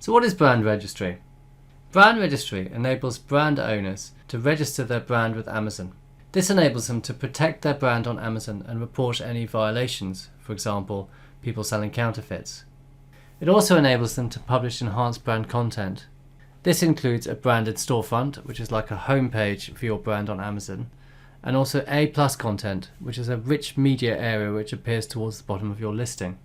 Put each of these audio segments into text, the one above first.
So what is Brand Registry? Brand Registry enables brand owners to register their brand with Amazon. This enables them to protect their brand on Amazon and report any violations, for example, people selling counterfeits. It also enables them to publish enhanced brand content. This includes a branded storefront, which is like a homepage for your brand on Amazon, and also A+ content, which is a rich media area which appears towards the bottom of your listing.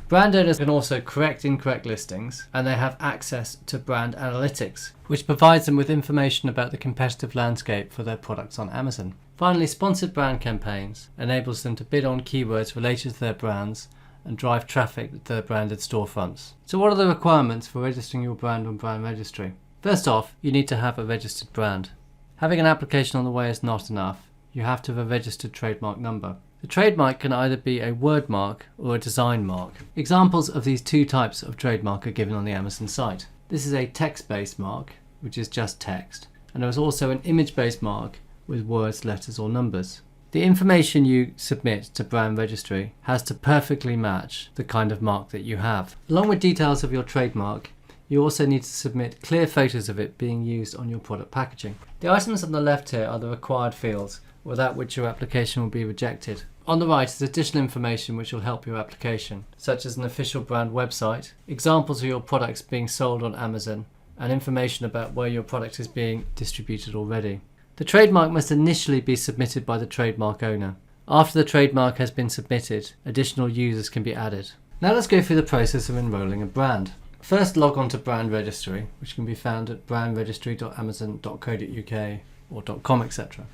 Brand owners can also correct incorrect listings, and they have access to brand analytics, which provides them with information about the competitive landscape for their products on Amazon. Finally, sponsored brand campaigns enables them to bid on keywords related to their brands and drive traffic to their branded storefronts. So what are the requirements for registering your brand on Brand Registry? First off, you need to have a registered brand. Having an application on the way is not enough. You have to have a registered trademark number. The trademark can either be a word mark or a design mark. Examples of these two types of trademark are given on the Amazon site. This is a text-based mark, which is just text, and there is also an image-based mark with words, letters or numbers. The information you submit to Brand Registry has to perfectly match the kind of mark that you have. Along with details of your trademark, you also need to submit clear photos of it being used on your product packaging. The items on the left here are the required fields, without which your application will be rejected. On the right is additional information which will help your application, such as an official brand website, examples of your products being sold on Amazon, and information about where your product is being distributed already. The trademark must initially be submitted by the trademark owner. After the trademark has been submitted, additional users can be added. Now let's go through the process of enrolling a brand. First, log on to Brand Registry, which can be found at brandregistry.amazon.co.uk or .com, etc.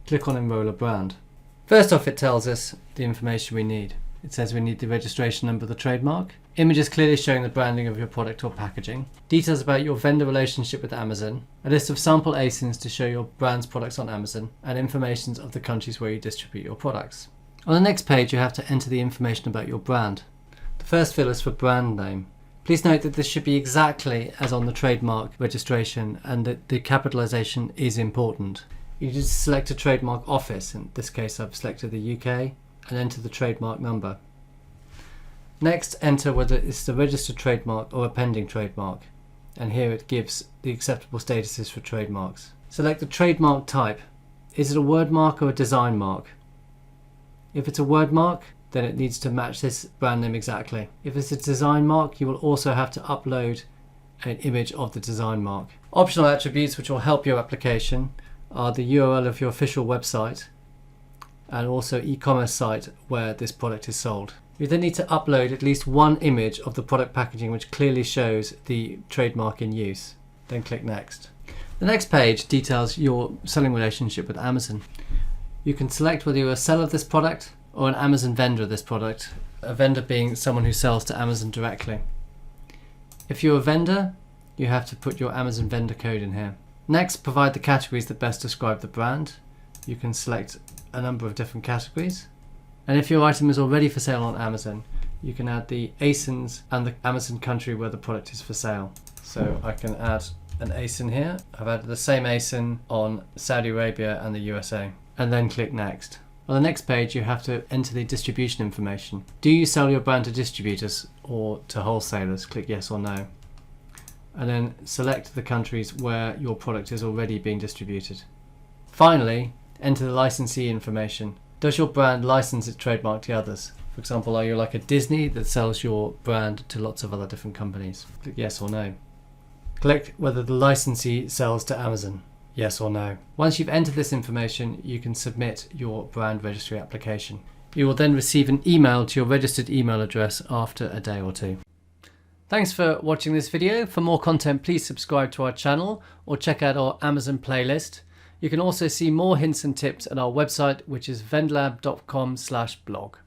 Click on Enroll a Brand. First off, it tells us the information we need. It says we need the registration number of the trademark, images clearly showing the branding of your product or packaging, details about your vendor relationship with Amazon, a list of sample ASINs to show your brand's products on Amazon, and information of the countries where you distribute your products. On the next page, you have to enter the information about your brand. The first field is for brand name. Please note that this should be exactly as on the trademark registration, and that the capitalization is important. You need to select a trademark office. In this case, I've selected the UK, and enter the trademark number. Next, enter whether it's a registered trademark or a pending trademark, and here it gives the acceptable statuses for trademarks. Select the trademark type. Is it a word mark or a design mark? If it's a word mark, then it needs to match this brand name exactly. If it's a design mark, you will also have to upload an image of the design mark. Optional attributes which will help your application are the URL of your official website and also e-commerce site where this product is sold. You then need to upload at least one image of the product packaging which clearly shows the trademark in use. Then click Next. The next page details your selling relationship with Amazon. You can select whether you're a seller of this product or an Amazon vendor of this product, a vendor being someone who sells to Amazon directly. If you're a vendor, you have to put your Amazon vendor code in here. Next, provide the categories that best describe the brand. You can select a number of different categories. And if your item is already for sale on Amazon, you can add the ASINs and the Amazon country where the product is for sale. So I can add an ASIN here. I've added the same ASIN on Saudi Arabia and the USA. And then click Next. On the next page, you have to enter the distribution information. Do you sell your brand to distributors or to wholesalers? Click Yes or No. And then select the countries where your product is already being distributed. Finally, enter the licensee information. Does your brand license its trademark to others? For example, are you like a Disney that sells your brand to lots of other different companies? Click Yes or No. Click whether the licensee sells to Amazon. Yes or No. Once you've entered this information, you can submit your brand registry application. You will then receive an email to your registered email address after a day or two. Thanks for watching this video. For more content, please subscribe to our channel or check out our Amazon playlist. You can also see more hints and tips at our website, which is vendlab.com/blog.